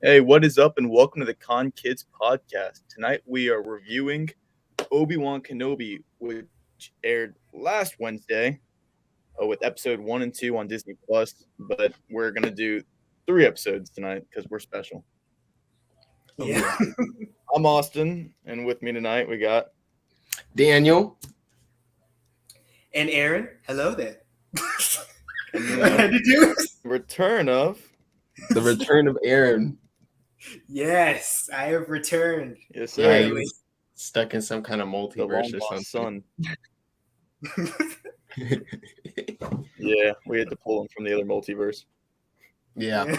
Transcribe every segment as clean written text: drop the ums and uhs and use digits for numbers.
Hey, what is up, and welcome to the Con Kids podcast. Tonight we are reviewing Obi-Wan Kenobi, which aired last Wednesday with episode 1 and 2 on Disney Plus. But we're gonna do 3 episodes tonight because we're special. Yeah. I'm Austin, and with me tonight we got Daniel. And Aaron. Hello there. and I had to do it. return of The return of Aaron. Yes, I have returned. yes, Yeah, sir, he was stuck in some kind of the multiverse or long-lost something. son. Yeah, we had to pull him from the other multiverse. Yeah.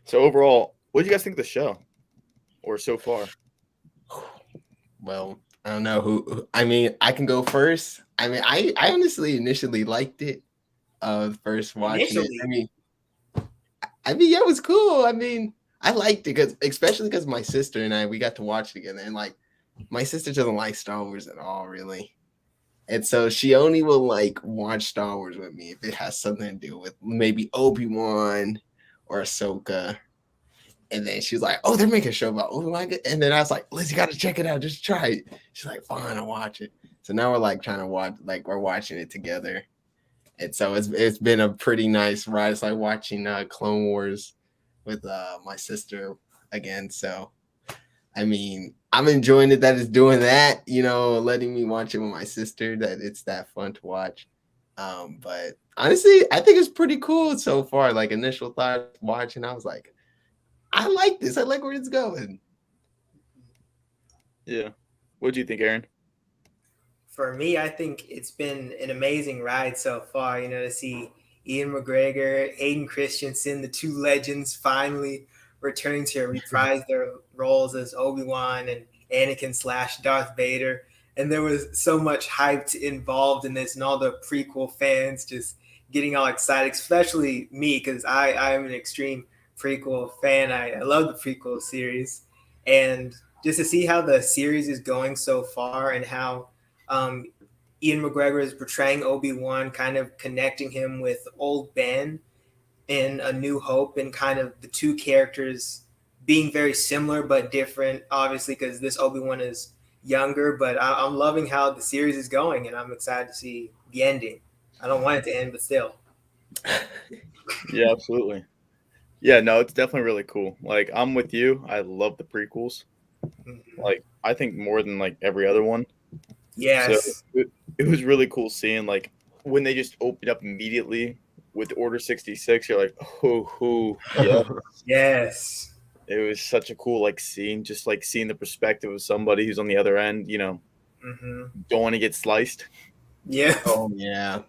So overall, what did you guys think of the show, or so far? Well, I don't know who. I mean, I can go first. I mean, I honestly initially liked it. First watching it. I mean, yeah, it was cool. I mean, I liked it especially because my sister and we got to watch it together, and like, my sister doesn't like Star Wars at all, really, and so she only will like watch Star Wars with me if it has something to do with maybe Obi-Wan or Ahsoka. And then she was like, "Oh, they're making a show about Obi-Wan," and then I was like, "Liz, you got to check it out. Just try it." She's like, "Fine, I'll watch it." So now we're like trying to watch, like we're watching it together. And so it's been a pretty nice ride. It's like watching Clone Wars with my sister again. So, I mean, I'm enjoying it that it's doing that, letting me watch it with my sister, that it's that fun to watch. But honestly, I think it's pretty cool so far. Like initial thought watching, I was like, I like this. I like where it's going. Yeah. What do you think, Aaron? For me, I think it's been an amazing ride so far, to see Ian McGregor, Hayden Christensen, the two legends finally returning to reprise their roles as Obi-Wan and Anakin / Darth Vader. And there was so much hype involved in this, and all the prequel fans just getting all excited, especially me, because I am an extreme prequel fan. I love the prequel series. And just to see how the series is going so far and how Ian McGregor is portraying Obi-Wan, kind of connecting him with old Ben in A New Hope, and kind of the two characters being very similar but different, obviously, because this Obi-Wan is younger. But I'm loving how the series is going, and I'm excited to see the ending. I don't want it to end, but still. Yeah, absolutely. Yeah, no, it's definitely really cool. Like, I'm with you. I love the prequels. Like, I think more than like every other one. Yes. So it was really cool seeing like when they just opened up immediately with Order 66. You're like, oh, yeah. Yes. It was such a cool like scene, just like seeing the perspective of somebody who's on the other end. Don't want to get sliced. Yeah. Oh yeah.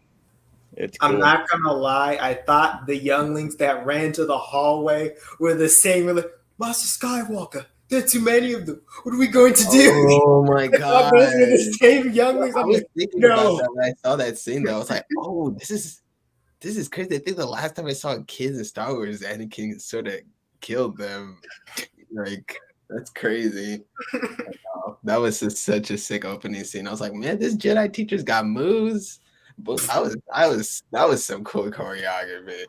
It's cool. I'm not gonna lie. I thought the younglings that ran to the hallway were the same. We're like, Master Skywalker. There are too many of them. What are we going to do? Oh my god! Those were the same younglings. I I'm was like, thinking no. about that when I saw that scene. Though I was like, "Oh, this is crazy." I think the last time I saw kids in Star Wars, Anakin sort of killed them. Like that's crazy. That was just such a sick opening scene. I was like, "Man, this Jedi teacher's got moves." But that was some cool choreography.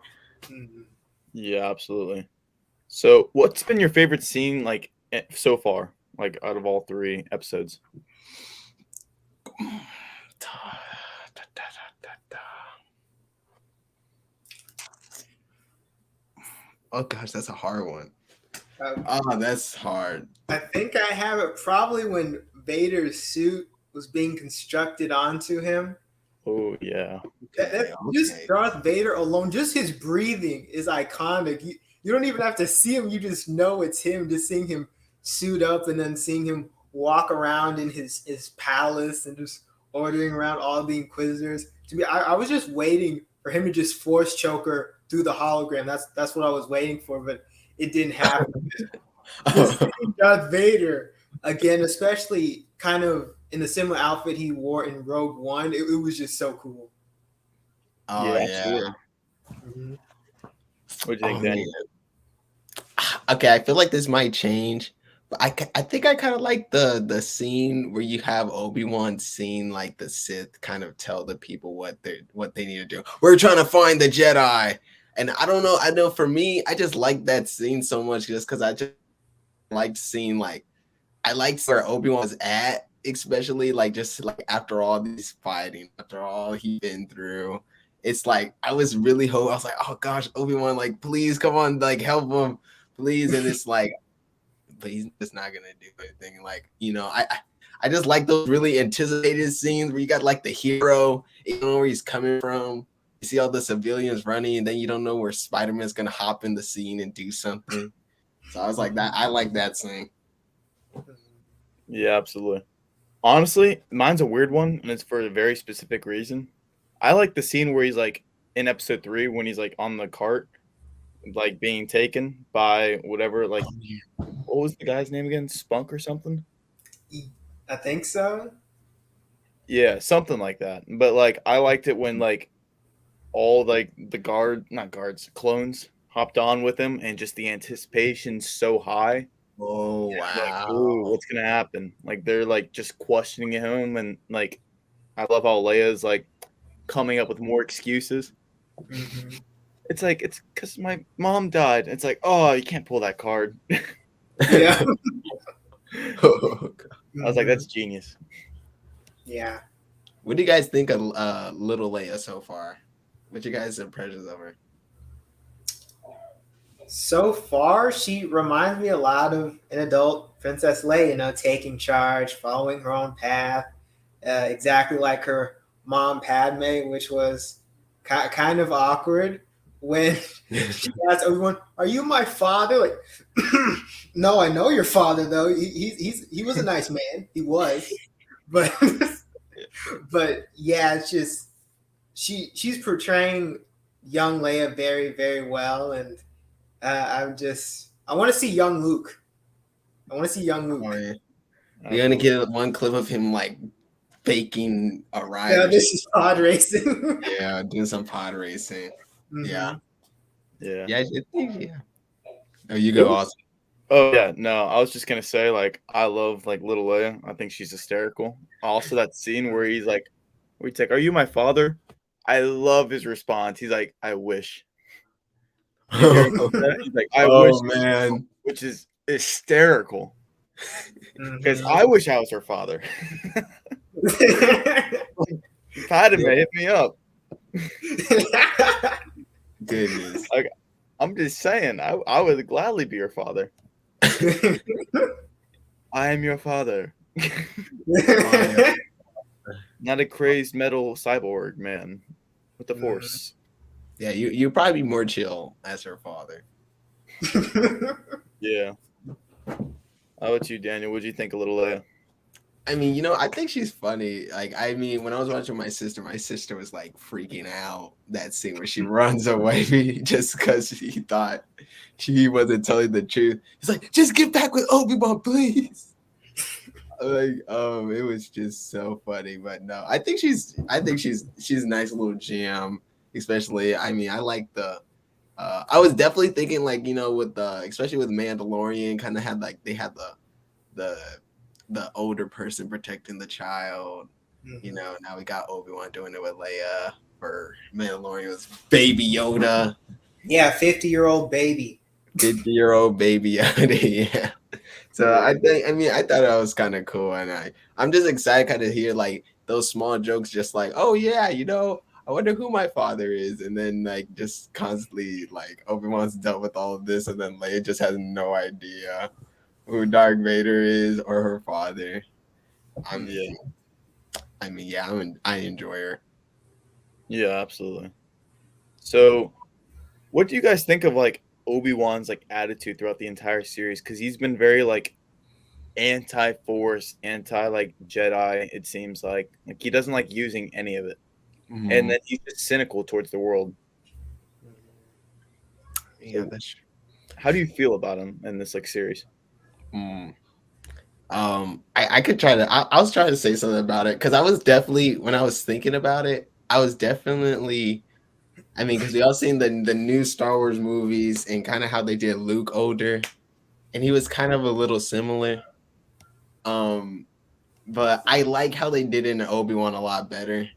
Yeah, absolutely. So, what's been your favorite scene like so far, like out of all 3 episodes? Oh gosh, that's a hard one. Oh, that's hard. I think I have it probably when Vader's suit was being constructed onto him. Oh yeah. Just Darth Vader alone, just his breathing is iconic. You don't even have to see him; you just know it's him. Just seeing him suit up and then seeing him walk around in his palace and just ordering around all the Inquisitors. To me, I was just waiting for him to just force choker through the hologram. That's what I was waiting for, but it didn't happen. Darth Vader again, especially kind of in the similar outfit he wore in Rogue One, it was just so cool. Oh yeah. What do you think, Danny? Okay, I feel like this might change, but I think I kind of like the scene where you have Obi-Wan seeing like the Sith kind of tell the people what they need to do. We're trying to find the Jedi, And I don't know. I know for me, I just like that scene so much just because I just liked seeing I liked where Obi-Wan was at, especially just after all these fighting, after all he's been through. It's like I was really I was like, oh gosh, Obi-Wan, please come on, help him, please. And it's like, but he's just not gonna do anything. I just like those really anticipated scenes where you got the hero, you know where he's coming from. You see all the civilians running, and then you don't know where Spider-Man's gonna hop in the scene and do something. So I was like that. I like that scene. Yeah, absolutely. Honestly, mine's a weird one, and it's for a very specific reason. I like the scene where he's in episode 3 when he's on the cart, being taken by whatever. What was the guy's name again? Spunk or something? I think so. Yeah, something like that. But I liked it when all the not guards, clones hopped on with him, and just the anticipation's so high. Oh wow! Ooh, what's gonna happen? They're just questioning him, and I love how Leia's coming up with more excuses. Mm-hmm. It's it's because my mom died. It's oh, you can't pull that card. Yeah. Oh, I was like, that's genius. Yeah. What do you guys think of little Leia so far? What you guys' impressions of her? So far, she reminds me a lot of an adult Princess Leia, taking charge, following her own path, exactly like her mom Padme, which was kind of awkward when she asked everyone, "Are you my father?" No, I know your father though. He was a nice man. He was, but but yeah, it's just she's portraying young Leia very, very well, and I want to see young Luke. I want to see young Luke. Oh, yeah. We're gonna get one clip of him faking a ride. Yeah, this is pod racing. Yeah, doing some pod racing. Mm-hmm. Yeah. Yeah. Oh, you go, Austin. Oh yeah, no, I was just gonna say I love little Leia. I think she's hysterical. Also, that scene where he's where he's "Are you my father?" I love his response. He's "I wish." He's "I wish," man, which is hysterical. Because I wish I was her father. Padme, hit me up. Goodness. I'm just saying, I would gladly be your father. I am your father. Not a crazed metal cyborg man with the Force. Yeah, you'd probably be more chill as her father. Yeah. How about you, Daniel? What'd you think of little Leia? I mean, I think she's funny. When I was watching my sister was freaking out that scene where she runs away just because she thought she wasn't telling the truth. It's just get back with Obi-Wan, please. It was just so funny. But no, I think she's a nice little gem. Especially, I like the. I was definitely thinking with especially with Mandalorian, kind of had they had the older person protecting the child. Mm-hmm. Now we got Obi-Wan doing it with Leia. For Mandalorian was Baby Yoda. Yeah, 50-year-old baby. 50-year-old Baby Yoda. Yeah. So I thought that was kind of cool, and I'm just excited kind of hear those small jokes, just oh yeah, I wonder who my father is, and then just constantly Obi-Wan's dealt with all of this, and then Leia just has no idea who Darth Vader is or her father. I enjoy her. Yeah, absolutely. So, what do you guys think of Obi-Wan's attitude throughout the entire series? Because he's been very anti-Force, anti-Jedi. It seems like he doesn't like using any of it, and then he's just cynical towards the world. Yeah, that's true. How do you feel about him in this series? I could try to. I was trying to say something about it because I was definitely, when I was thinking about it, I was definitely. I mean, because we all seen the new Star Wars movies and kind of how they did Luke older, and he was kind of a little similar. But I like how they did it in Obi-Wan a lot better.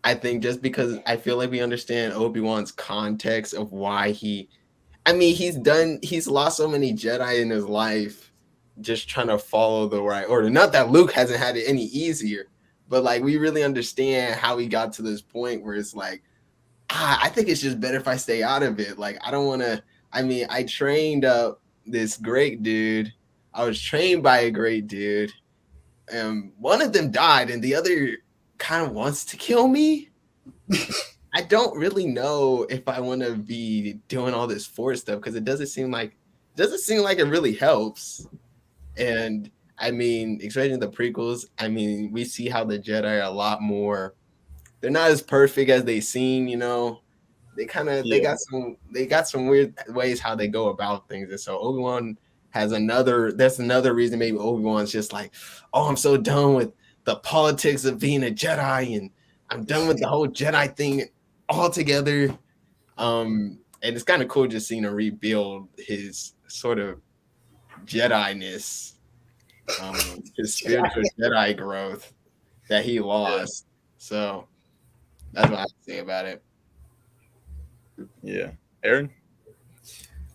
I think just because I feel like we understand Obi-Wan's context of why he's lost so many Jedi in his life just trying to follow the right order. Not that Luke hasn't had it any easier, but like we really understand how he got to this point where it's like, I think it's just better if I stay out of it. Like I don't want to. I mean, I trained up this great dude. I was trained by a great dude. And one of them died, and the other kind of wants to kill me. I don't really know if I want to be doing all this Force stuff because it doesn't seem like it really helps. And I mean, especially in the prequels, I mean, we see how the Jedi are a lot more. They're not as perfect as they seem, you know. They got some weird ways how they go about things, and so Obi-Wan has that's another reason maybe Obi-Wan's just like, oh, I'm so done with the politics of being a Jedi, and I'm done with the whole Jedi thing altogether. And it's kind of cool just seeing him rebuild his sort of Jedi-ness, his spiritual Jedi growth that he lost. So that's what I have to say about it. Yeah. Aaron?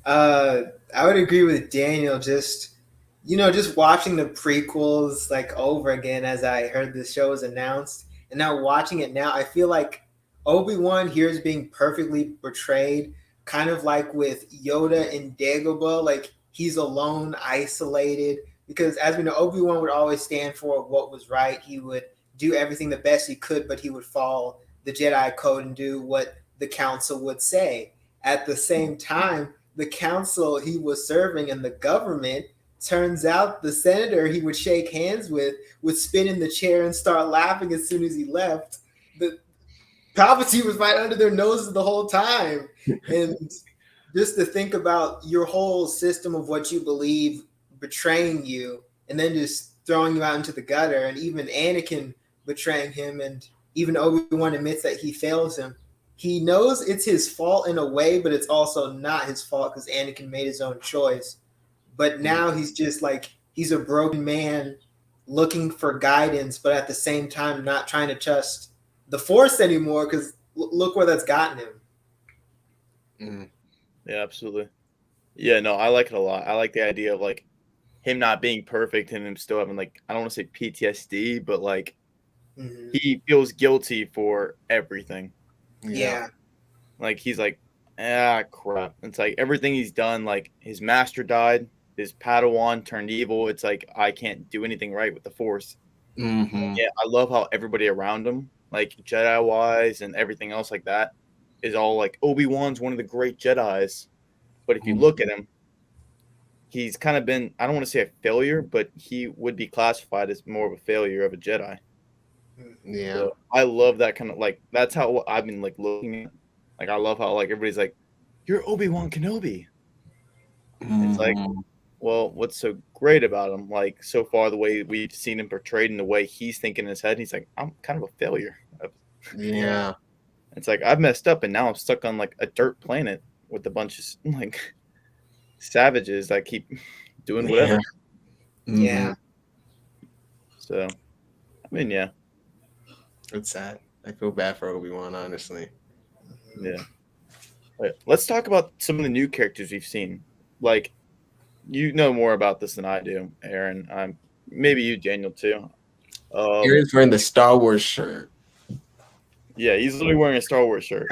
I would agree with Daniel. Just watching the prequels like over again as I heard the show was announced, and now watching it now, I feel like Obi-Wan here is being perfectly portrayed, kind of like with Yoda in Dagobah. Like he's alone, isolated, because as we know, Obi-Wan would always stand for what was right. He would do everything the best he could, but he would follow the Jedi code and do what the council would say. At the same time, the council he was serving and the government, turns out the senator he would shake hands with would spin in the chair and start laughing as soon as he left. The Palpatine was right under their noses the whole time. And just to think about your whole system of what you believe betraying you and then just throwing you out into the gutter, and even Anakin betraying him, and even Obi-Wan admits that he fails him. He knows it's his fault in a way, but it's also not his fault because Anakin made his own choice. But now he's just like, he's a broken man looking for guidance, but at the same time not trying to trust the Force anymore because look where that's gotten him. Mm-hmm. Yeah, absolutely. Yeah, no, I like it a lot. I like the idea of like him not being perfect and him still having like, I don't want to say PTSD, but like he feels guilty for everything. Yeah. Like he's like, crap. It's like everything he's done, like his master died, his Padawan turned evil. It's like I can't do anything right with the Force. Mm-hmm. Yeah, I love how everybody around him, like Jedi wise and everything else like that, is all like Obi-Wan's one of the great Jedis. But if you look at him, he's kind of been, I don't want to say a failure, but he would be classified as more of a failure of a Jedi. Yeah. So I love that kind of like, that's how I've been like looking at. Like I love how like everybody's like, you're Obi-Wan Kenobi. It's like, well, what's so great about him? Like so far, the way we've seen him portrayed and the way he's thinking in his head, he's like, I'm kind of a failure. Yeah. It's like I've messed up and now I'm stuck on like a dirt planet with a bunch of like savages that keep doing whatever. Yeah. So, I mean, yeah. It's sad. I feel bad for Obi-Wan, honestly. Yeah. Right. Let's talk about some of the new characters we've seen. Like, you know more about this than I do, Aaron. Maybe you, Daniel, too. Aaron's wearing the Star Wars shirt. Yeah, he's literally wearing a Star Wars shirt.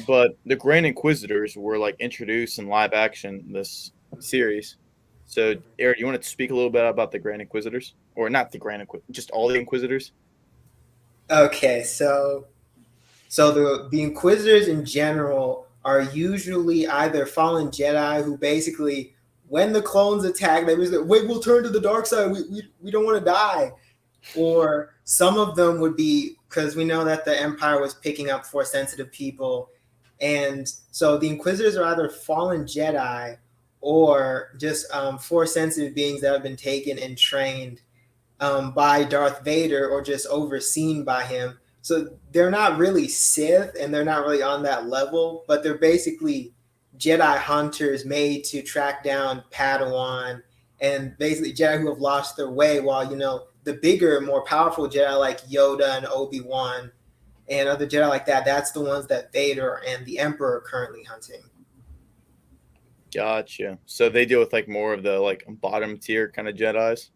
But the Grand Inquisitors were like introduced in live action in this series. So, Aaron, you want to speak a little bit about the Grand Inquisitors? Or not the Grand Inquisitors, just all the Inquisitors? Okay, so the Inquisitors in general are usually either fallen Jedi who basically, when the clones attack, they was like, wait, we'll turn to the dark side. We don't want to die. Or some of them would be, because we know that the Empire was picking up Force-sensitive people. And so the Inquisitors are either fallen Jedi or just Force-sensitive beings that have been taken and trained by Darth Vader or just overseen by him. So they're not really Sith and they're not really on that level, but they're basically Jedi hunters made to track down Padawan and basically Jedi who have lost their way while, the bigger, more powerful Jedi like Yoda and Obi-Wan and other Jedi like that, that's the ones that Vader and the Emperor are currently hunting. Gotcha. So they deal with like more of the like bottom tier kind of Jedis.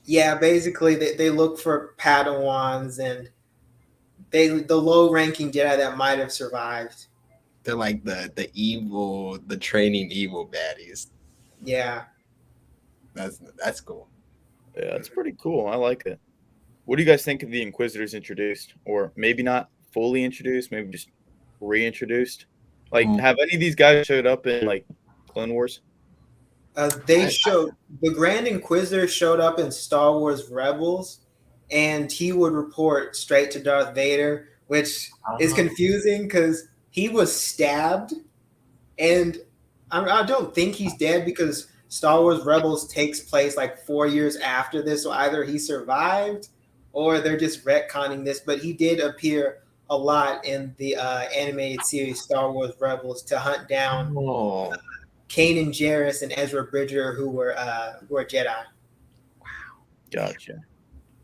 Yeah, basically they look for Padawans and the low ranking Jedi that might have survived. They're like the evil, the training evil baddies. Yeah. That's cool. Yeah, that's pretty cool. I like it. What do you guys think of the Inquisitors introduced, or maybe not fully introduced, maybe just reintroduced? Like, have any of these guys showed up in like Clone Wars? The Grand Inquisitor showed up in Star Wars Rebels, and he would report straight to Darth Vader, which is confusing because he was stabbed, and I don't think he's dead because Star Wars Rebels takes place like 4 years after this, so either he survived or they're just retconning this. But he did appear a lot in the animated series Star Wars Rebels to hunt down Kanan Jarrus and Ezra Bridger, who were Jedi. Wow. Gotcha.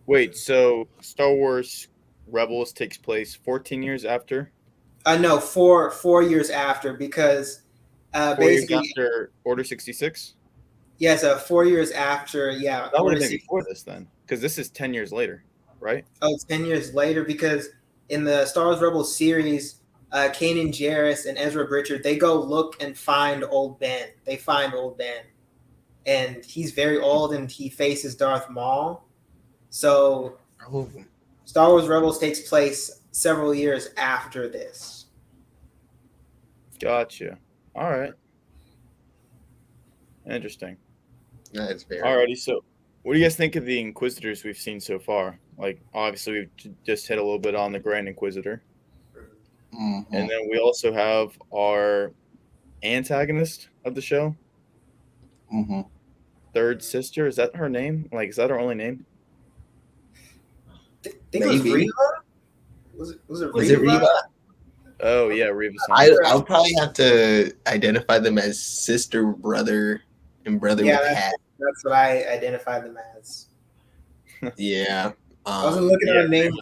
Wait, so Star Wars Rebels takes place 14 years after? No, 4 years after, because 4 basically years after Order 66? Yes, 4 years after, yeah. That would have been before this then, because this is 10 years later, right? Oh, 10 years later, because in the Star Wars Rebels series, Kanan Jarrus and Ezra Bridger, they go look and find old Ben. They find old Ben. And he's very old, and he faces Darth Maul. So Star Wars Rebels takes place several years after this. Gotcha. All right. Interesting. That's very. Alrighty, so what do you guys think of the Inquisitors we've seen so far? Like, obviously, we've just hit a little bit on the Grand Inquisitor. Mm-hmm. And then we also have our antagonist of the show. Mm-hmm. Third sister. Is that her name? Like, is that her only name? I think it was Reva? Was it Reva? Oh, yeah, Reva. I'll probably have to identify them as sister, brother, and brother with hat. That's what I identified them as. Yeah. I wasn't looking at her name.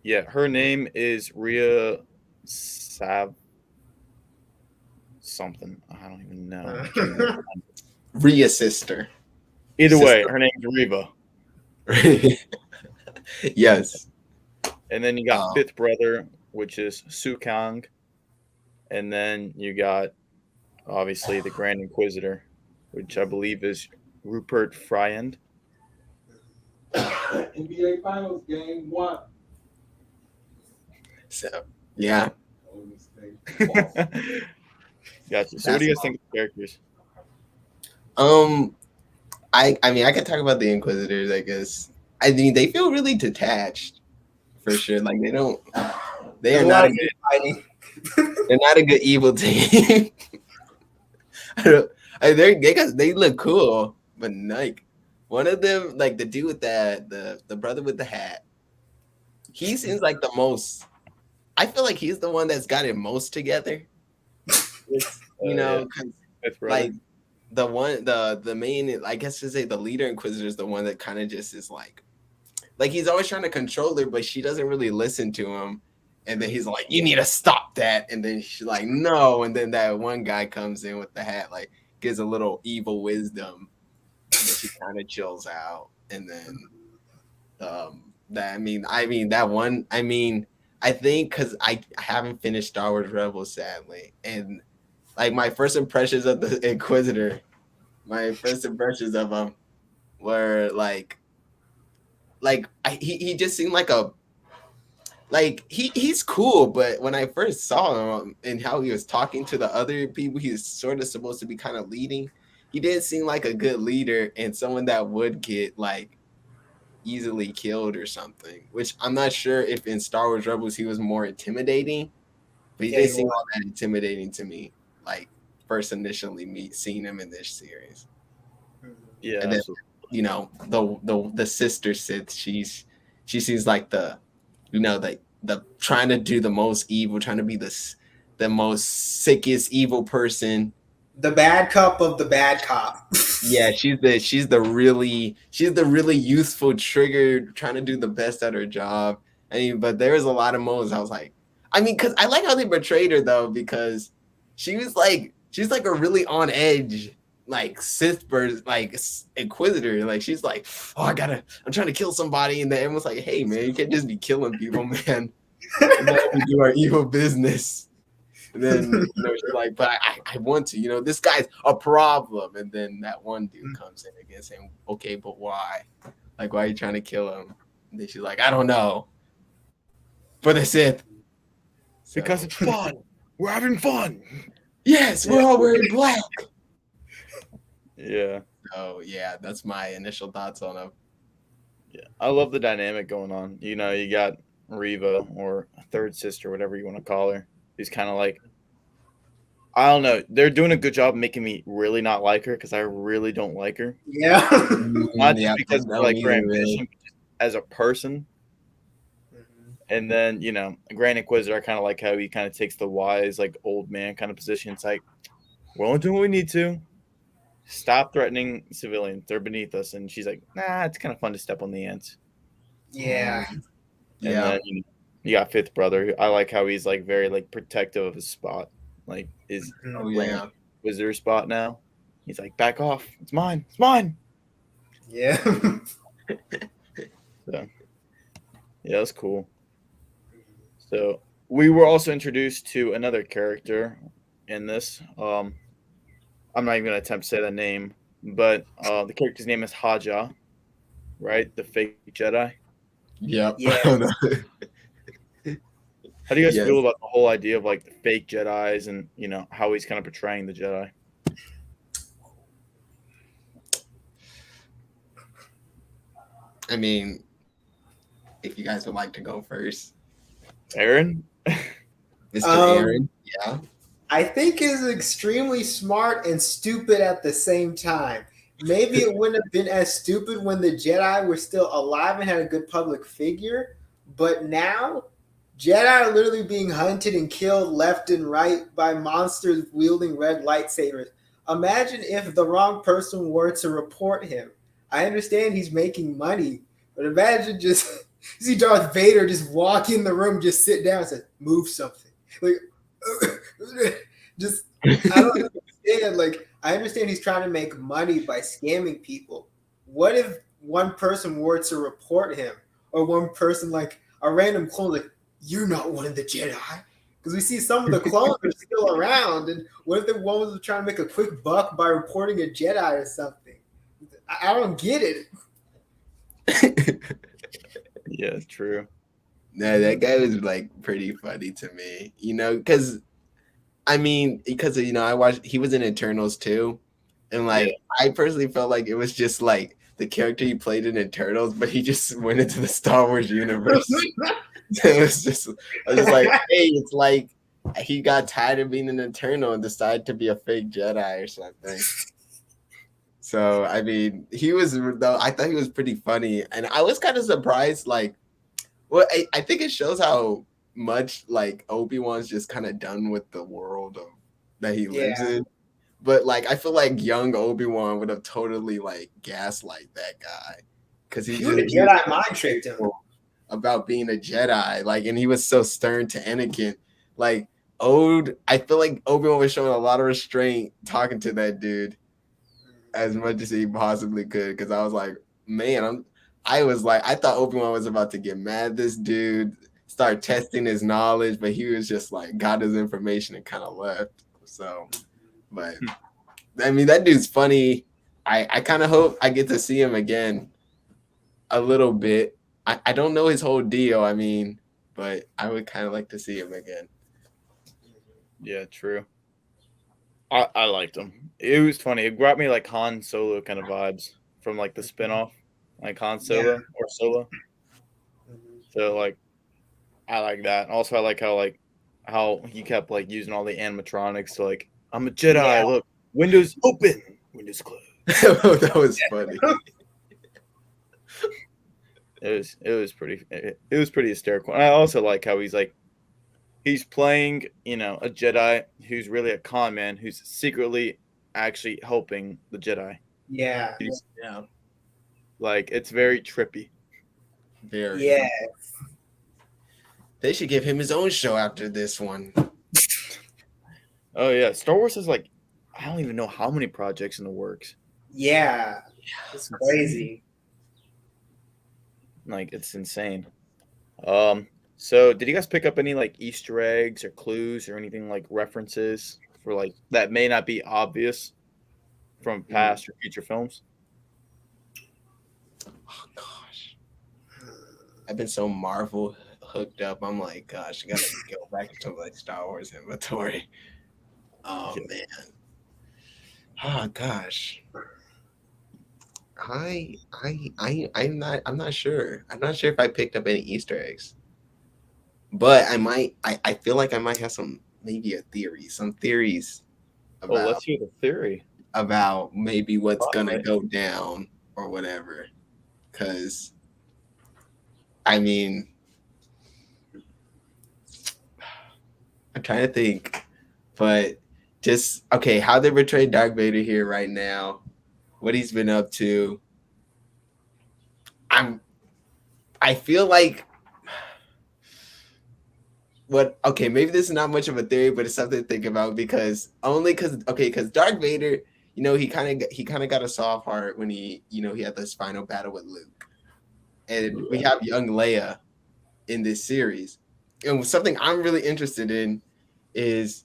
Yeah, her name is Rhea Sav something. I don't even know. Rhea's sister. Either way, her name's Reva. Yes. And then you got fifth brother, which is Sukang. And then you got, obviously, the Grand Inquisitor, which I believe is Rupert Friend. NBA Finals Game 1. So, yeah. Gotcha. So what do you guys think of the characters? I mean, I could talk about the Inquisitors, I guess. I mean, they feel really detached, for sure. Like, they are not a good fighting. They're not a good evil team. They look cool, but like one of them, like the dude with the brother with the hat, he seems like the most. I feel like he's the one that's got it most together. You know, like the main, I guess to say the leader Inquisitor is the one that kind of just is like he's always trying to control her, but she doesn't really listen to him. And then he's like, "You need to stop that." And then she's like, "No." And then that one guy comes in with the hat, like gives a little evil wisdom, and then she kind of chills out. And then I think because I haven't finished Star Wars Rebels, sadly, and like my first impressions of the Inquisitor, my first impressions of him were he just seemed like a. Like he's cool, but when I first saw him and how he was talking to the other people, he's sort of supposed to be kind of leading. He didn't seem like a good leader and someone that would get like easily killed or something. Which I'm not sure if in Star Wars Rebels he was more intimidating, but he didn't seem all that intimidating to me. Like first initially seeing him in this series. Yeah, and then you know the sister Sith, she seems like the. You know, the trying to do the most evil, trying to be the most sickest evil person The bad cop of the bad cop. Yeah, she's the really youthful trigger trying to do the best at her job. I mean, but there was a lot of moments I was like, I mean, because I like how they portrayed her though, because she's like a really on edge like Sith bird like inquisitor. Like she's like, oh, I'm trying to kill somebody, and then everyone's like, hey man, you can't just be killing people, man. We do our evil business. And then she's like, but I want to, this guy's a problem. And then that one dude comes in again saying, okay, but why? Like, why are you trying to kill him? And then she's like, I don't know. For the Sith. So, because it's fun. We're having fun. Yes, we're all wearing black. Yeah. So yeah, that's my initial thoughts on him. Yeah. I love the dynamic going on. You got Reva or a third sister, whatever you want to call her. He's kind of like, I don't know. They're doing a good job making me really not like her because I really don't like her. Yeah. Not just because of like her ambition, but just as a person. Mm-hmm. And then, Grand Inquisitor, I kind of like how he kind of takes the wise, like old man kind of position. It's like, we're only doing what we need to. Stop threatening civilians. They're beneath us. And she's like, nah, it's kind of fun to step on the ants. Yeah. And then you got Fifth Brother. I like how he's like very like protective of his spot. Like his Wizard spot now. He's like, back off. It's mine. It's mine. Yeah. So, yeah, that's cool. So we were also introduced to another character in this. I'm not even gonna attempt to say that name, but the character's name is Haja, right? The fake Jedi. Yep. Yeah. How do you guys feel about the whole idea of like the fake Jedis and how he's kind of portraying the Jedi? I mean, if you guys would like to go first, Aaron, Mr. Aaron, yeah. I think is extremely smart and stupid at the same time. Maybe it wouldn't have been as stupid when the Jedi were still alive and had a good public figure, but now Jedi are literally being hunted and killed left and right by monsters wielding red lightsabers. Imagine if the wrong person were to report him. I understand he's making money, but imagine just see Darth Vader just walk in the room, just sit down and say, move something. Like, just, I don't understand. Like, I understand he's trying to make money by scamming people. What if one person were to report him? Or one person, like a random clone, like, you're not one of the Jedi. Because we see some of the clones are still around. And what if the one was trying to make a quick buck by reporting a Jedi or something? I don't get it. Yeah, true. No, that guy was like pretty funny to me, because I watched, he was in Eternals too. And like, I personally felt like it was just like the character he played in Eternals, but he just went into the Star Wars universe. I was just like, hey, it's like he got tired of being an Eternal and decided to be a fake Jedi or something. So, I mean, I thought he was pretty funny. And I was kind of surprised, like, well, I think it shows how much, like, Obi-Wan's just kind of done with the world that he lives in. But, like, I feel like young Obi-Wan would have totally, like, gaslight that guy. Because he would have Jedi mind tricked him about being a Jedi, like, and he was so stern to Anakin. Like, I feel like Obi-Wan was showing a lot of restraint talking to that dude as much as he possibly could, because I was like, man, I thought Obi-Wan was about to get mad at this dude, start testing his knowledge, but he was just like, got his information and kind of left. So, but I mean, that dude's funny. I kind of hope I get to see him again a little bit. I don't know his whole deal, but I would kind of like to see him again. Yeah, true. I liked him. It was funny. It brought me like Han Solo kind of vibes from like the spinoff, like Han Solo or Solo. So like, I like that. Also, I like how he kept like using all the animatronics to like, I'm a Jedi. Yeah. Look, windows open, windows closed. That was funny. It was pretty hysterical. And I also like how he's like, he's playing, a Jedi who's really a con man who's secretly actually helping the Jedi. Yeah. Yeah. Like, it's very trippy. Very. Yeah. They should give him his own show after this one. Oh yeah, Star Wars is like, I don't even know how many projects in the works. Yeah. It's crazy. Like, it's insane. So did you guys pick up any like Easter eggs or clues or anything like references for like that may not be obvious from past or future films? Oh gosh, I've been so Marvel hooked up. I'm like, gosh, I gotta go back into like Star Wars inventory. Oh man. Oh gosh. I'm not sure. I'm not sure if I picked up any Easter eggs. But I feel like I might have some theories Let's hear the theory. about maybe what's gonna go down or whatever. Cause I mean I'm trying to think, but just okay, how they portray Darth Vader here right now, what he's been up to. I feel like maybe this is not much of a theory, but it's something to think about because Darth Vader, he kind of got a soft heart when he had this final battle with Luke. And we have young Leia in this series. And something I'm really interested in is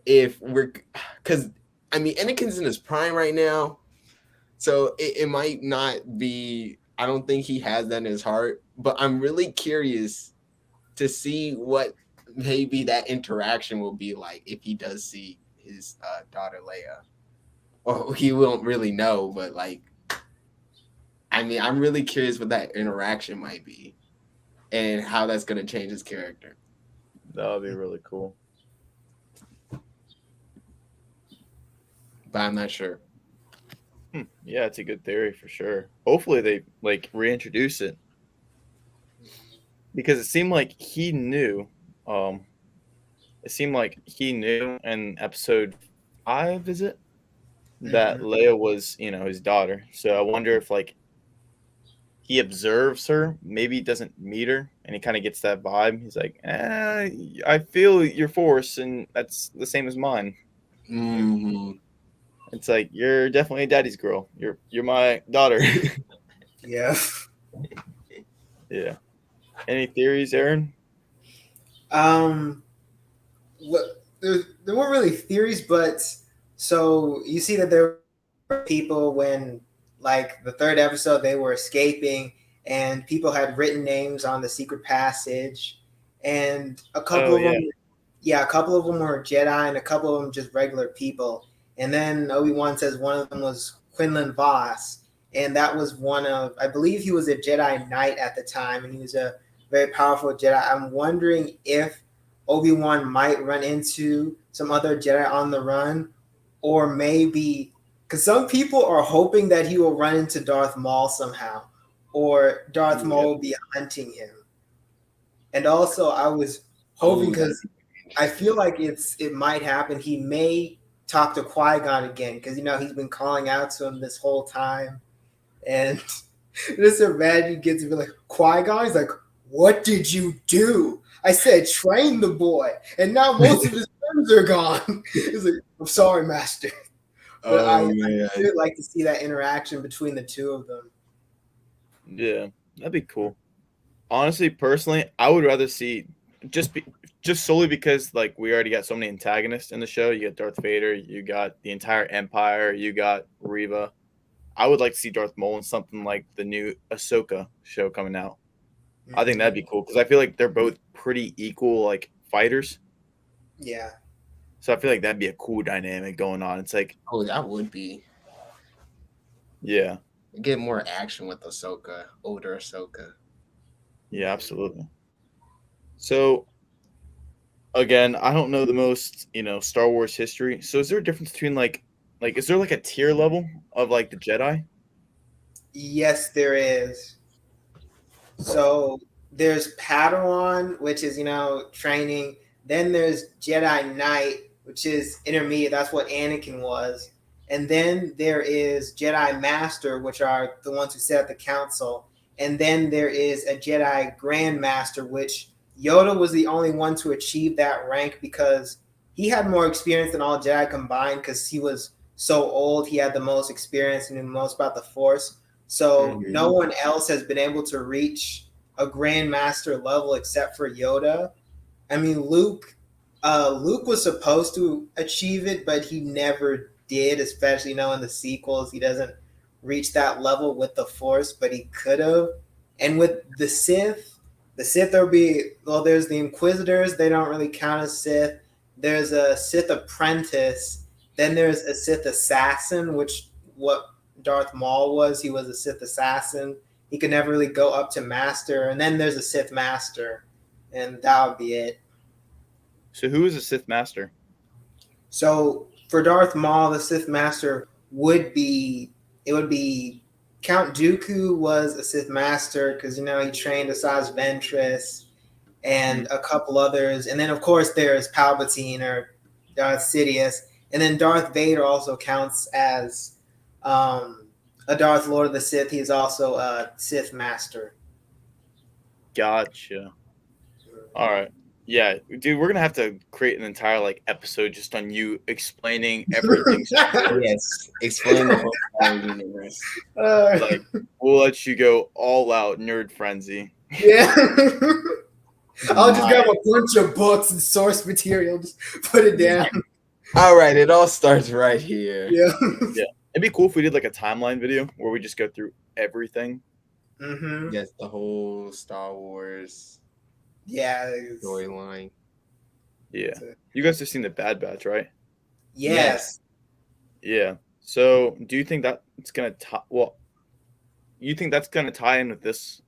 because Anakin's in his prime right now, so it might not be. I don't think he has that in his heart, but I'm really curious to see what maybe that interaction will be like if he does see his daughter Leia, or he won't really know. But like, I'm really curious what that interaction might be, and how that's going to change his character. That would be really cool. But I'm not sure. Yeah, it's a good theory for sure. Hopefully they like reintroduce it. Because it seemed like he knew. It seemed like he knew in episode 5, is it? That Leia was, his daughter. So I wonder if like he observes her, maybe he doesn't meet her, and he kind of gets that vibe. He's like, I feel your force, and that's the same as mine. Mm-hmm. It's like, you're definitely a daddy's girl. You're my daughter. Yeah. Yeah. Any theories, Aaron? What there weren't really theories, but so you see that there were people when like the third episode they were escaping and people had written names on the secret passage, and a couple of them were Jedi and a couple of them just regular people. And then Obi-Wan says one of them was Quinlan Vos, and that was one of, I believe he was a Jedi Knight at the time, and he was a very powerful Jedi. I'm wondering if Obi-Wan might run into some other Jedi on the run, or maybe because some people are hoping that he will run into Darth Maul somehow, or Darth Maul will be hunting him. And also, I was hoping because I feel like it might happen. He may talk to Qui-Gon again because he's been calling out to him this whole time, and just imagine he gets to be like Qui-Gon. He's like, "What did you do?" I said, "Train the boy," and now most of his friends are gone. He's like, "I'm sorry, Master." But I would like to see that interaction between the two of them. Yeah, that'd be cool. Honestly, personally, I would rather see just solely because like we already got so many antagonists in the show. You got Darth Vader, you got the entire Empire, you got Reva. I would like to see Darth Maul in something like the new Ahsoka show coming out. I think that'd be cool because I feel like they're both pretty equal, like fighters. Yeah. So I feel like that'd be a cool dynamic going on. It's like, that would be. Yeah. Get more action with Ahsoka, older Ahsoka. Yeah, absolutely. So, again, I don't know the most, Star Wars history. So is there a difference between like is there like a tier level of like the Jedi? Yes, there is. So there's Padawan, which is, training. Then there's Jedi Knight, which is intermediate. That's what Anakin was. And then there is Jedi Master, which are the ones who sit at the council. And then there is a Jedi Grand Master, which Yoda was the only one to achieve that rank because he had more experience than all Jedi combined because he was so old. He had the most experience and knew most about the Force. So no one else has been able to reach a Grandmaster level except for Yoda. I mean, Luke was supposed to achieve it, but he never did, especially, in the sequels. He doesn't reach that level with the Force, but he could have. And with the Sith there's the Inquisitors. They don't really count as Sith. There's a Sith apprentice. Then there's a Sith assassin, which what Darth Maul was. He was a Sith assassin. He could never really go up to master. And then there's a Sith Master, and that would be it. So who is a Sith Master? So for Darth Maul, the Sith Master would be Count Dooku was a Sith Master because he trained Asajj Ventress and a couple others, and then of course there's Palpatine or Darth Sidious, and then Darth Vader also counts as a Darth Lord of the Sith. He's also a Sith Master. Gotcha. All right. Yeah, dude, we're gonna have to create an entire episode just on you explaining everything. Yes, explain the whole Star Wars universe. We'll let you go all out nerd frenzy. Yeah. I'll just grab a bunch of books and source material, just put it down. All right, it all starts right here. Yeah. Yeah, it'd be cool if we did a timeline video where we just go through everything. Mm-hmm. Yes, the whole Star Wars. Yeah. Storyline. Yeah. You guys have seen The Bad Batch, right? Yes. Yeah. So do you think that it's going to you think that's going to tie in with this?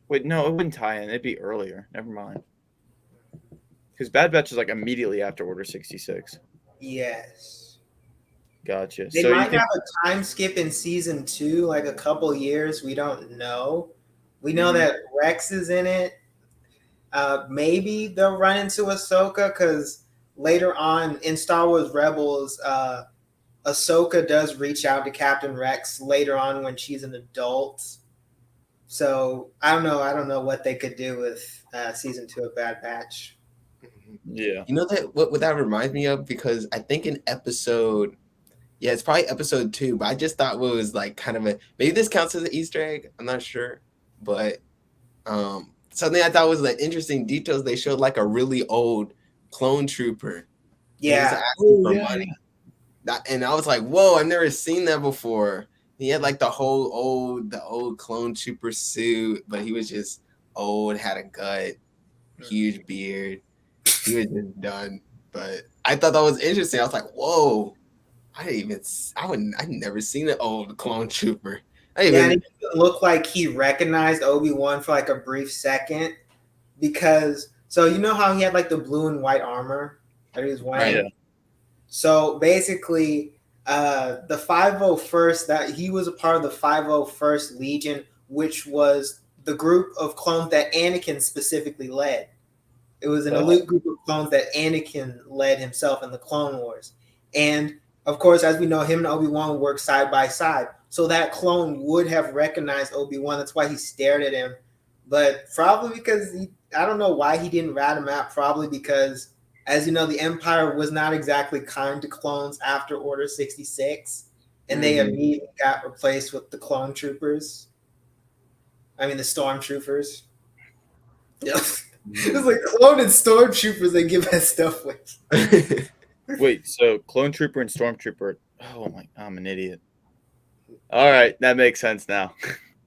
Wait, no, it wouldn't tie in. It'd be earlier. Never mind. Because Bad Batch is immediately after Order 66. Yes. Gotcha. They might have a time skip in season 2, a couple years. We don't know. We know that Rex is in it. Maybe they'll run into Ahsoka because later on in Star Wars Rebels, Ahsoka does reach out to Captain Rex later on when she's an adult. So I don't know what they could do with season 2 of Bad Batch. Yeah. You know what that reminds me of? Because I think in episode, it's probably episode 2, but I just thought it was kind of maybe this counts as an Easter egg. I'm not sure, but something I thought was interesting details. They showed a really old clone trooper. Yeah. Money. And I was like, whoa, I've never seen that before. He had the old clone trooper suit, but he was just old, had a gut, huge beard. He was just done. But I thought that was interesting. I was like, whoa, I'd never seen an old clone trooper. And it looked like he recognized Obi-Wan for a brief second because you know how he had the blue and white armor that he was wearing? Right, yeah. So basically the 501st, that he was a part of the 501st Legion, which was the group of clones that Anakin specifically led. It was an elite group of clones that Anakin led himself in the Clone Wars. And of course, as we know, him and Obi-Wan work side by side. So that clone would have recognized Obi-Wan. That's why he stared at him. But probably because I don't know why he didn't rat him out. Probably because, as you know, the Empire was not exactly kind to clones after Order 66. And they immediately got replaced with the clone troopers. I mean, the stormtroopers. Yeah. It's clone and stormtroopers they give that stuff with. Wait, so clone trooper and stormtrooper. Oh my, I'm an idiot. All right, that makes sense now.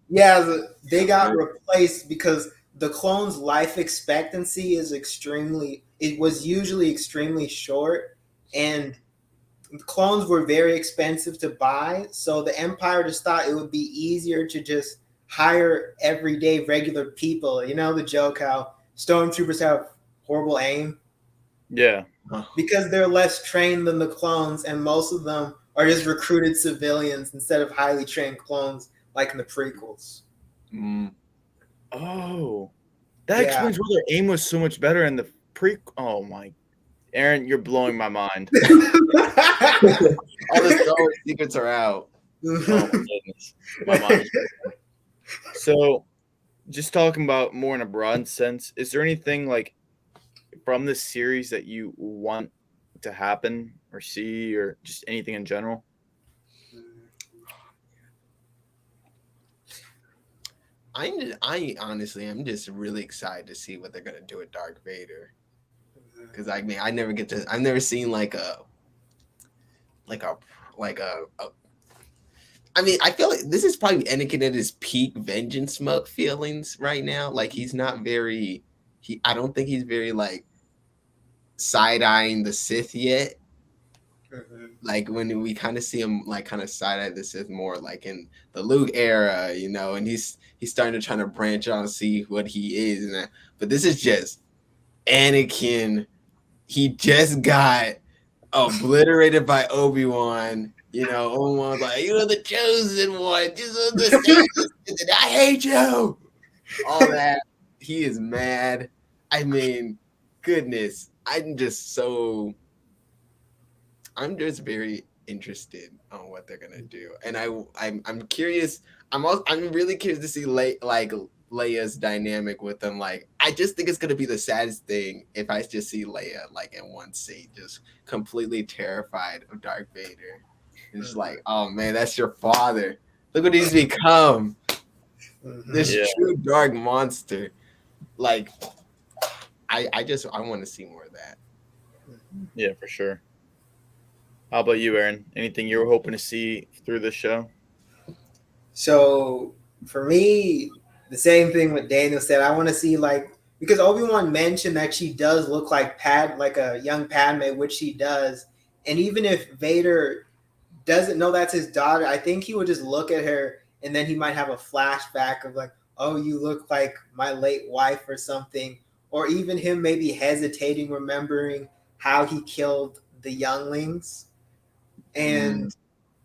Yeah, they got replaced because the clone's life expectancy was usually extremely short, and clones were very expensive to buy. So the Empire just thought it would be easier to just hire everyday regular people. You know the joke how stormtroopers have horrible aim? Yeah. Because they're less trained than the clones, and most of them are just recruited civilians instead of highly trained clones like in the prequels. Oh, That explains why their aim was so much better in the pre. Oh my, Aaron, you're blowing my mind. All the Star Wars secrets are out. Oh my goodness, my mind is broken. So, just talking about more in a broad sense, is there anything like from this series that you want to happen or see, or just anything in general? I honestly, I'm just really excited to see what they're gonna do with Darth Vader. Because I mean, I've never seen like a. I mean, I feel like this is probably Anakin at his peak vengeance mode feelings right now. Like he's not very. I don't think he's very like side eyeing the Sith yet. Mm-hmm. Like when we kind of see him like kind of side eye the Sith more like in the Luke era, you know, and he's starting to try to branch out and see what he is. But this is just Anakin. He just got obliterated by Obi-Wan. You know, Obi-Wan's like, you're the chosen one. I hate you. All that. He is mad. I mean, goodness. I'm just very interested on what they're gonna do, and I'm curious. I'm really curious to see Leia's dynamic with them. Like, I just think it's gonna be the saddest thing if I just see Leia like in one seat, just completely terrified of Darth Vader. And just like, oh man, that's your father. Look what he's become. This true dark monster. Like, I want to see more of that. Yeah, for sure. How about you, Aaron? Anything you were hoping to see through this show? So for me, the same thing what Daniel said. I want to see because Obi-Wan mentioned that she does look like a young Padme, which she does. And even if Vader doesn't know that's his daughter, I think he would just look at her and then he might have a flashback of like, oh, you look like my late wife or something. Or even him maybe hesitating, remembering how he killed the younglings. And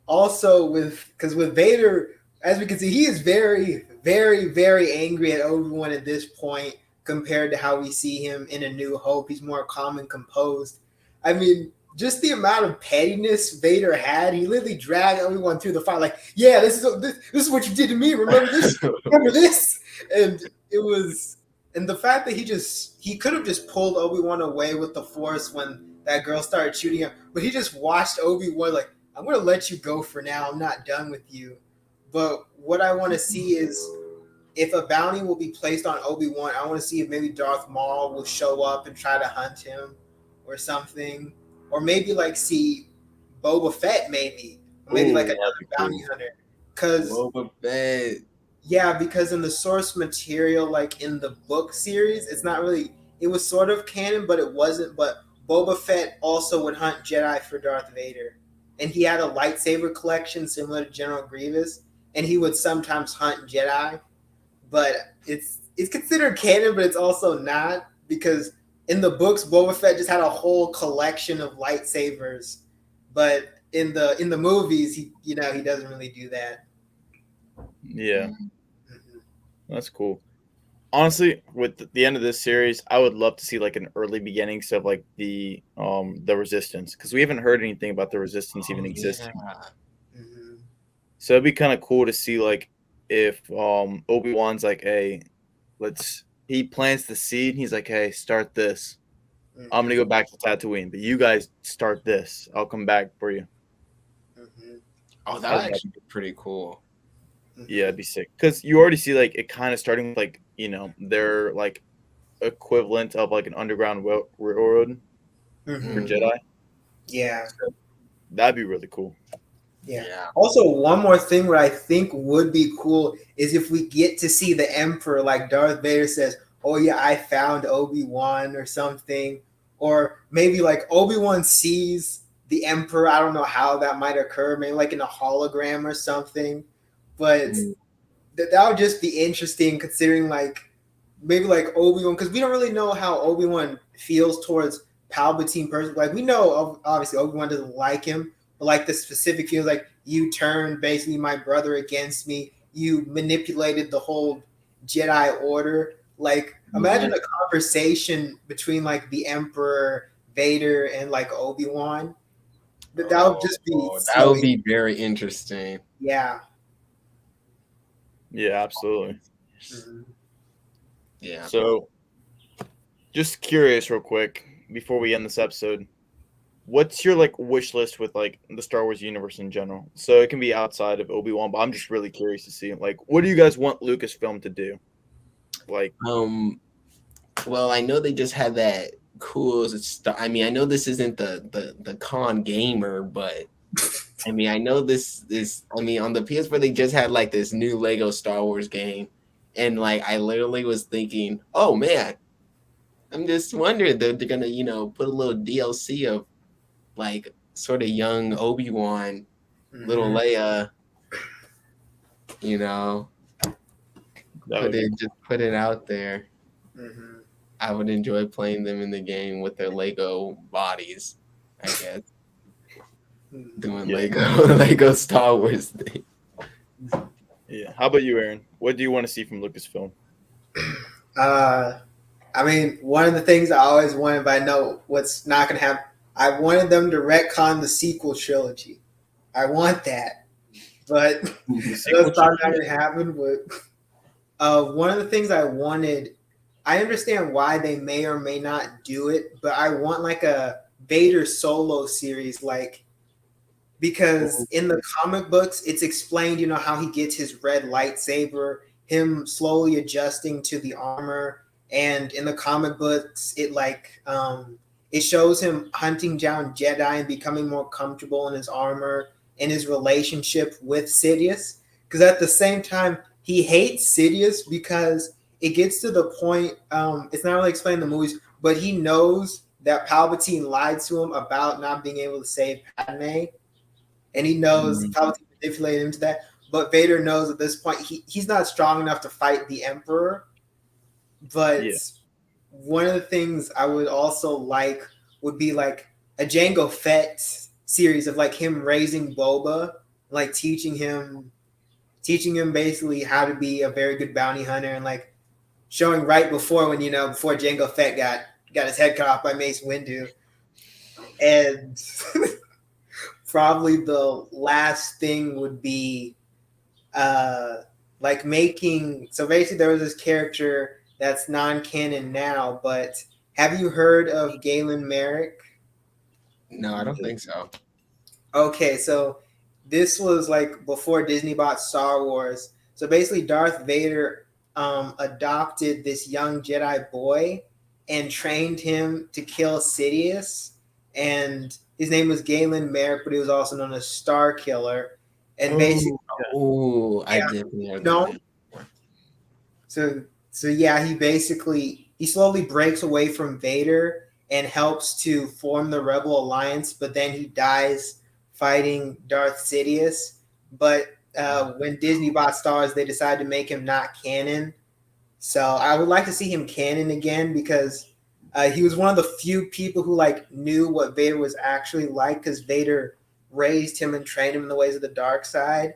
also because with Vader, as we can see, he is very, very, very angry at Obi-Wan at this point compared to how we see him in A New Hope. He's more calm and composed. I mean, just the amount of pettiness Vader had, he literally dragged Obi-Wan through the fire. Like, yeah, this is what you did to me. Remember this? Remember this? And it was, and the fact that he could have just pulled Obi-Wan away with the Force when that girl started shooting him, but he just watched Obi-Wan like, I'm going to let you go for now. I'm not done with you. But what I want to see is if a bounty will be placed on Obi-Wan, I want to see if maybe Darth Maul will show up and try to hunt him or something. Or maybe see Boba Fett maybe. Or maybe another bounty hunter. Boba Fett. Yeah, because in the source material, in the book series, it's not really, it was sort of canon, but it wasn't. But Boba Fett also would hunt Jedi for Darth Vader. And he had a lightsaber collection similar to General Grievous. And he would sometimes hunt Jedi. But it's considered canon, but it's also not. Because in the books, Boba Fett just had a whole collection of lightsabers. But in the movies, he doesn't really do that. Yeah. Mm-hmm. That's cool. Honestly, with the end of this series, I would love to see an early beginnings of the Resistance, because we haven't heard anything about the Resistance even existing. Yeah. Mm-hmm. So it'd be kind of cool to see if Obi-Wan's hey, he plants the seed. He's hey, start this. Mm-hmm. I'm gonna go back to Tatooine, but you guys start this. I'll come back for you. Mm-hmm. Oh, that would actually be pretty cool. Yeah, it'd be sick, because you already see it kind of starting with their equivalent of an underground railroad for Jedi. Yeah, so that'd be really cool. Yeah. Also, one more thing what I think would be cool is if we get to see the Emperor, like Darth Vader says, "Oh yeah, I found Obi-Wan" or something, or maybe Obi-Wan sees the Emperor. I don't know how that might occur, maybe in a hologram or something. But that would just be interesting, considering maybe Obi-Wan, because we don't really know how Obi-Wan feels towards Palpatine personally. We know obviously Obi-Wan doesn't like him, but the specific feels you turned basically my brother against me. You manipulated the whole Jedi Order. Like, imagine a conversation between like the Emperor, Vader, and like Obi-Wan. That would just be that would be very interesting. Yeah. Yeah, absolutely. Mm-hmm. Yeah. So, just curious, real quick, before we end this episode, what's your like wish list with like the Star Wars universe in general? So it can be outside of Obi-Wan, but I'm just really curious to see like what do you guys want Lucasfilm to do? Like, well, I know they just had that cool stuff. I mean, I know this isn't the con gamer, but I mean, I know this I mean, on the PS4 they just had like this new Lego Star Wars game, and like I literally was thinking, oh man, I'm just wondering that they're gonna put a little DLC of like sort of young Obi-Wan, little Leia, put it out there. Mm-hmm. I would enjoy playing them in the game with their Lego bodies, I guess. Doing Lego Star Wars thing. Yeah. How about you, Aaron? What do you want to see from Lucasfilm? I mean, one of the things I always wanted, but I know what's not going to happen. I wanted them to retcon the sequel trilogy. I want that, but that's not going to happen. But one of the things I wanted, I understand why they may or may not do it, but I want like a Vader solo series, like, because in the comic books it's explained, how he gets his red lightsaber, him slowly adjusting to the armor, and in the comic books it shows him hunting down Jedi and becoming more comfortable in his armor and his relationship with Sidious. Because at the same time, he hates Sidious because it gets to the point, it's not really explained in the movies, but he knows that Palpatine lied to him about not being able to save Padme. And he knows Palpatine manipulated him to that. But Vader knows at this point he's not strong enough to fight the Emperor. But one of the things I would also like would be like a Jango Fett series of like him raising Boba, like teaching him basically how to be a very good bounty hunter, and like showing right before before Jango Fett got his head cut off by Mace Windu. And probably the last thing would be like making, so basically there was this character that's non-canon now, but have you heard of Galen Merrick? No, I don't think so. Okay, so this was like before Disney bought Star Wars. So basically Darth Vader adopted this young Jedi boy and trained him to kill Sidious, and his name was Galen Merrick, but he was also known as Star Killer. And basically, I didn't know that. So yeah, he slowly breaks away from Vader and helps to form the Rebel Alliance, but then he dies fighting Darth Sidious. But when Disney bought Star Wars, they decided to make him not canon. So I would like to see him canon again, because he was one of the few people who like knew what Vader was actually like, because Vader raised him and trained him in the ways of the dark side.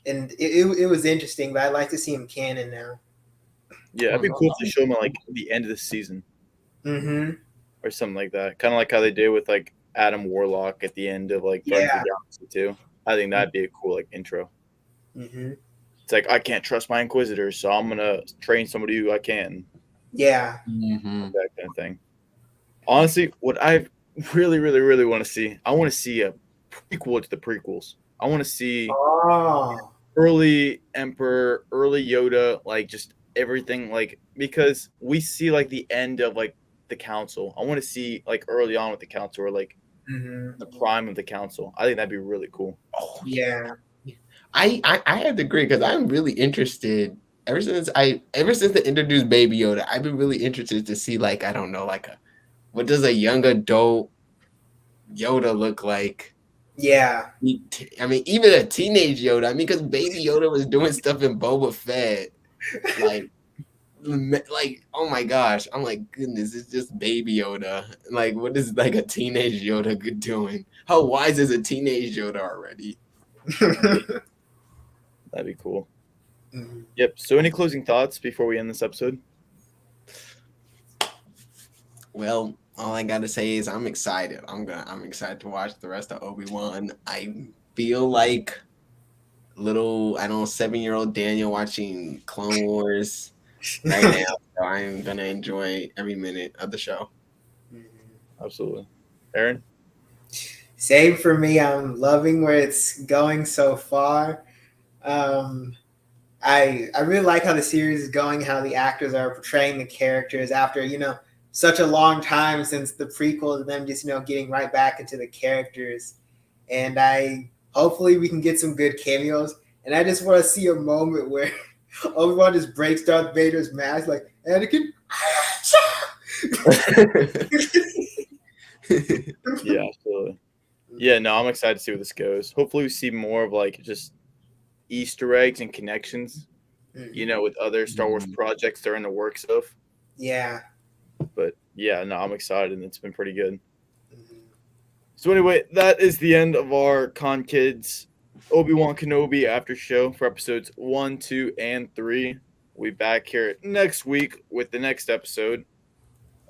And it was interesting, but I'd like to see him canon now. Yeah, it'd be cool to show him at like the end of the season. Or something like that. Kind of like how they did with like Adam Warlock at the end of like Guardians of the Galaxy 2. I think that'd be a cool like intro. It's like, I can't trust my Inquisitors, so I'm gonna train somebody who I can. Yeah. That kind of thing. Honestly, what I really, really, really want to see, I want to see a prequel to the prequels. I want to see early Emperor, early Yoda, like just everything, like, because we see like the end of like the Council. I want to see like early on with the Council, or like the prime of the Council. I think that'd be really cool. Oh yeah. I have to agree, because I'm really interested. Ever since they introduced Baby Yoda, I've been really interested to see, like, I don't know, like what does a young adult Yoda look like? Yeah. I mean, even a teenage Yoda. I mean, because Baby Yoda was doing stuff in Boba Fett, like, oh my gosh, I'm like, goodness, it's just Baby Yoda. Like, what is like a teenage Yoda doing? How wise is a teenage Yoda already? That'd be cool. Yep. So any closing thoughts before we end this episode? Well, all I gotta say is I'm excited. I'm excited to watch the rest of Obi-Wan. I feel like little, I don't know, 7-year-old Daniel watching Clone Wars right now. So I'm gonna enjoy every minute of the show. Absolutely. Aaron? Same for me. I'm loving where it's going so far. I really like how the series is going, how the actors are portraying the characters after, such a long time since the prequels, and them just, getting right back into the characters. And hopefully we can get some good cameos. And I just want to see a moment where Obi-Wan just breaks Darth Vader's mask, like, Anakin. Yeah, absolutely. Yeah, no, I'm excited to see where this goes. Hopefully we see more of like just Easter eggs and connections, with other Star Wars projects they're in the works of. Yeah. But yeah, no, I'm excited and it's been pretty good. So anyway, that is the end of our Con Kids Obi-Wan Kenobi after show for episodes 1, 2, and 3. We'll be back here next week with the next episode.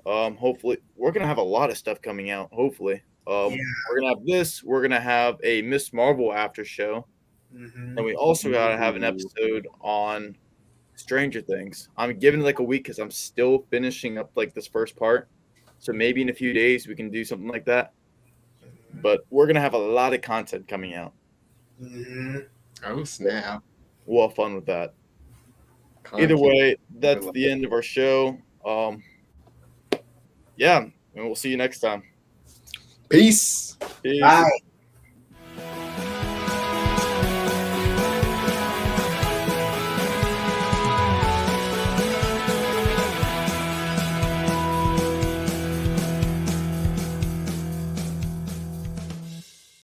Hopefully we're gonna have a lot of stuff coming out. Hopefully, we're gonna have this. We're gonna have a Miss Marvel after show, and we also gotta have an episode on Stranger Things. I'm giving it like a week because I'm still finishing up like this first part. So maybe in a few days we can do something like that. But we're gonna have a lot of content coming out. Oh snap! We'll have fun with that. Either way, that's the end of our show. Yeah, and we'll see you next time. Peace. Peace. Bye.